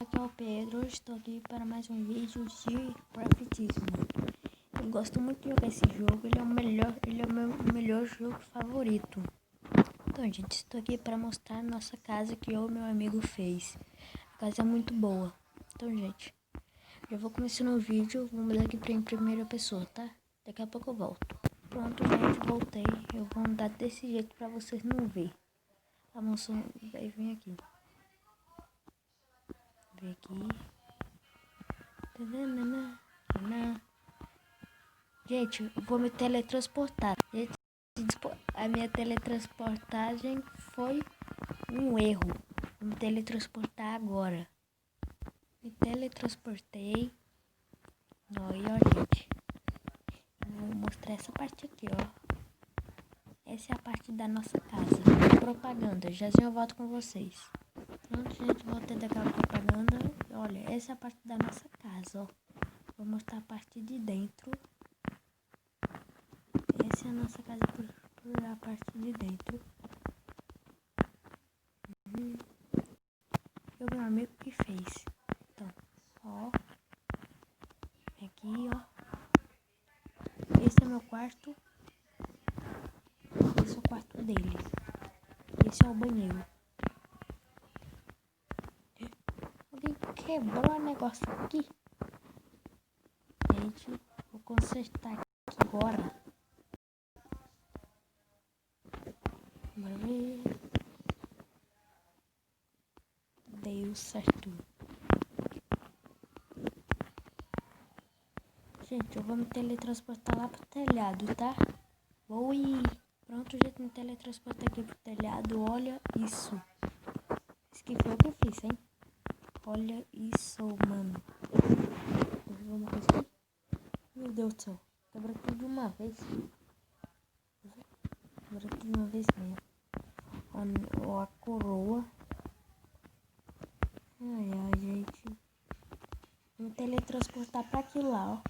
aqui é o Pedro, estou aqui para mais um vídeo de craftismo. Eu gosto muito de jogar esse jogo, ele é o meu melhor jogo favorito. Então, gente, estou aqui para mostrar nossa casa que eu e meu amigo fez. A casa é muito boa. Então, gente, já vou começando o vídeo, vou mudar aqui para em primeira pessoa, tá? Daqui a pouco eu volto. Pronto, gente, voltei. Eu vou andar desse jeito para vocês não verem. A mansão vai vir aqui. Vem aqui. Gente, eu vou me teletransportar. Gente, a minha teletransportagem foi um erro. Vou me teletransportar agora. Me teletransportei. Olha, gente. Vou mostrar essa parte aqui, ó. Essa é a parte da nossa casa. Propaganda. Jazinho, eu volto com vocês. Pronto, gente, voltei daquela propaganda. Olha, essa é a parte da nossa casa, ó. Vou mostrar a parte de dentro. Essa é a nossa casa por a parte de dentro. E o meu amigo que fez. Então, ó. Aqui, ó. Esse é meu quarto. Esse é o quarto dele. Esse é o banheiro. Alguém quebrou o negócio aqui. Gente, vou consertar aqui agora. Bora ver. Deu certo. Gente, eu vou me teletransportar lá pro telhado, tá? Vou ir. Pronto, gente, me teletransportei aqui pro telhado. Olha isso. Isso que foi o que eu fiz, hein? Olha isso, mano. Vamos aqui. Meu Deus do céu. Quebra tudo de uma vez. Quebra tudo de uma vez mesmo. Ó, a coroa. Ai, ai, gente. Vou me teletransportar pra aquilo lá, ó.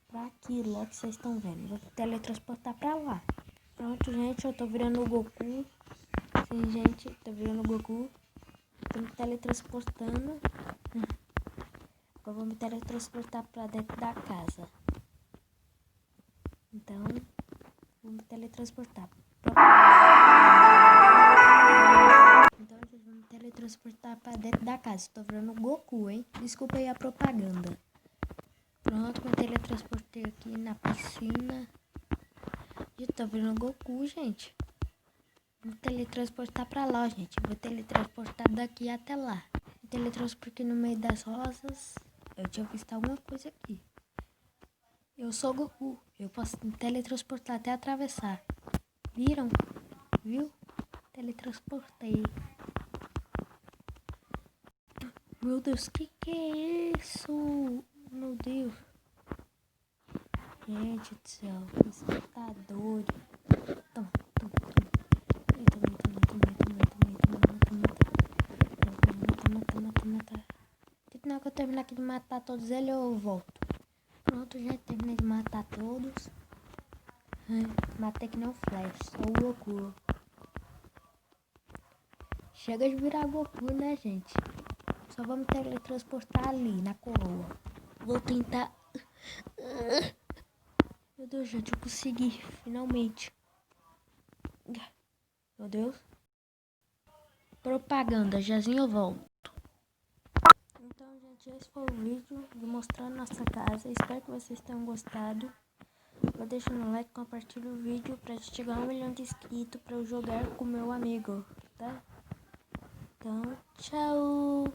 Pra aquilo, ó, que vocês estão vendo. Vou me teletransportar pra lá. Pronto, gente, eu tô virando o Goku. Sim, gente, tô virando o Goku. Tô me teletransportando. Agora vou me teletransportar pra dentro da casa. Então, vou me teletransportar. Então, gente, vou me teletransportar pra dentro da casa. Tô virando o Goku, hein? Desculpa aí a propaganda. Pronto, me teletransportei aqui na piscina. Eu tô virando o Goku, gente. Vou teletransportar pra lá, gente. Vou teletransportar daqui até lá. Me teletransportei no meio das rosas. Eu tinha visto alguma coisa aqui. Eu sou Goku. Eu posso me teletransportar até atravessar. Viram? Viu? Teletransportei. Meu Deus, que é isso? Meu Deus. Gente do céu. Isso tá doido. Toma. Na hora que eu terminar aqui de matar todos eles, eu volto. Pronto, gente, terminei de matar todos. Matei que nem um Flash, sou o Goku. Chega de virar Goku, né, gente? Só vamos teletransportar ali, na coroa. Vou tentar... Meu Deus, gente, eu consegui, finalmente. Meu Deus. Propaganda, jazinho eu volto. Então, gente, esse foi o vídeo de mostrar nossa casa. Espero que vocês tenham gostado. Vou deixando um like, compartilha o vídeo pra gente chegar a 1 milhão de inscritos pra eu jogar com meu amigo, tá? Então, tchau!